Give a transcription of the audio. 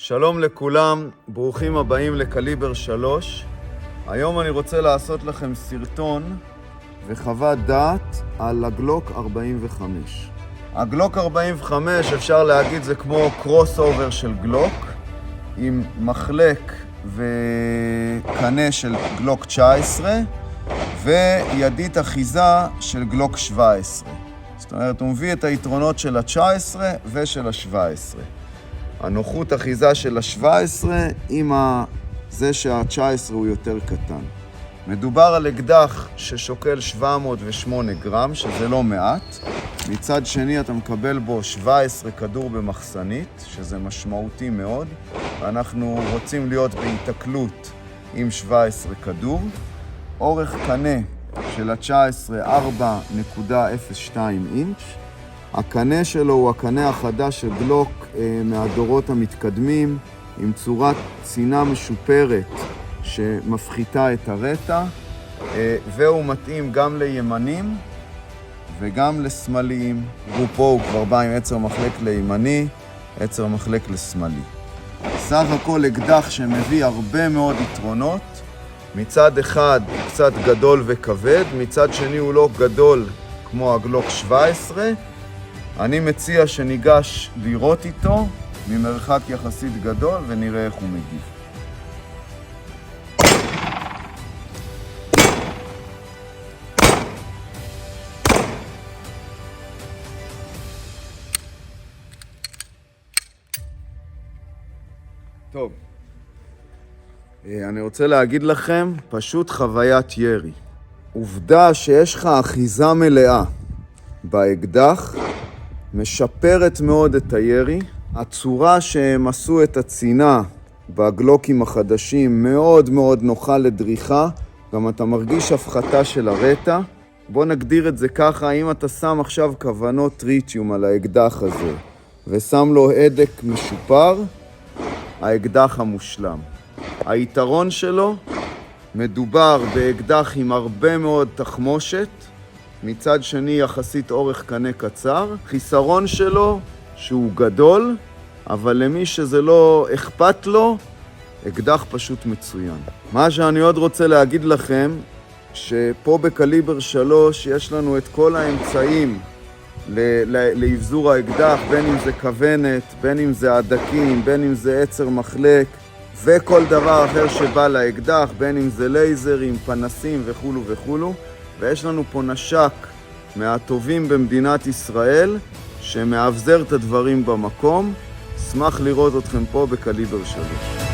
שלום לכולם, ברוכים הבאים לקליבר 3. היום אני רוצה לעשות לכם סרטון וחוות דעת על הגלוק 45. הגלוק 45 אפשר להגיד זה כמו קרוס אובר של גלוק עם מחלק וקנה של גלוק 19 וידית אחיזה של גלוק 17. זאת אומרת, הוא מביא את היתרונות של ה-19 ושל ה-17. הנוחות אחיזה של ה-17 עם זה שה-19 הוא יותר קטן. מדובר על אקדח ששוקל 708 גרם, שזה לא מעט. מצד שני אתה מקבל בו 17 כדור במחסנית, שזה משמעותי מאוד. אנחנו רוצים להיות בהתקלות עם 17 כדור. אורך קנה של ה-19 4.02 אינץ'. הקנה שלו הוא הקנה החדש של גלוק מהדורות המתקדמים, עם צורת צינה משופרת שמפחיתה את הרטה, והוא מתאים גם לימנים וגם לשמאליים. פה הוא כבר בא עם עצר מחלק לימני, עצר מחלק לשמאלי. סך הכל אקדח שמביא הרבה מאוד יתרונות. מצד אחד הוא קצת גדול וכבד, מצד שני הוא לא גדול כמו הגלוק 17. אני מציע שניגש לראות איתו ממרחק יחסית גדול ונראה איך הוא מגיב. טוב, אני רוצה להגיד לכם, פשוט חוויית ירי. עובדה שיש לך אחיזה מלאה באקדח, משפרת מאוד את הירי. הצורה שהם עשו את הצינה בגלוקים החדשים מאוד מאוד נוחה לדריכה. גם אתה מרגיש הפחתה של הרטה. בוא נגדיר את זה ככה, אם אתה שם עכשיו כוונות טריטיום על האקדח הזה ושם לו הדק משופר, האקדח המושלם. היתרון שלו, מדובר באקדח עם הרבה מאוד תחמושת, מצד שני יחסית אורך קנה קצר. חיסרון שלו שהוא גדול, אבל למי שזה לא אכפת לו, אקדח פשוט מצוין. מה שאני עוד רוצה להגיד לכם, שפה בקליבר 3 יש לנו את כל האמצעים להבזור האקדח, בין אם זה כוונת, בין אם זה הדקים, בין אם זה עצר מחלק, וכל דבר אחר שבא לאקדח, בין אם זה לייזרים, פנסים וכו' וכו'. ויש לנו פה נשק מהטובים במדינת ישראל שמאבזר את הדברים במקום. אשמח לראות אתכם פה בקליבר 3.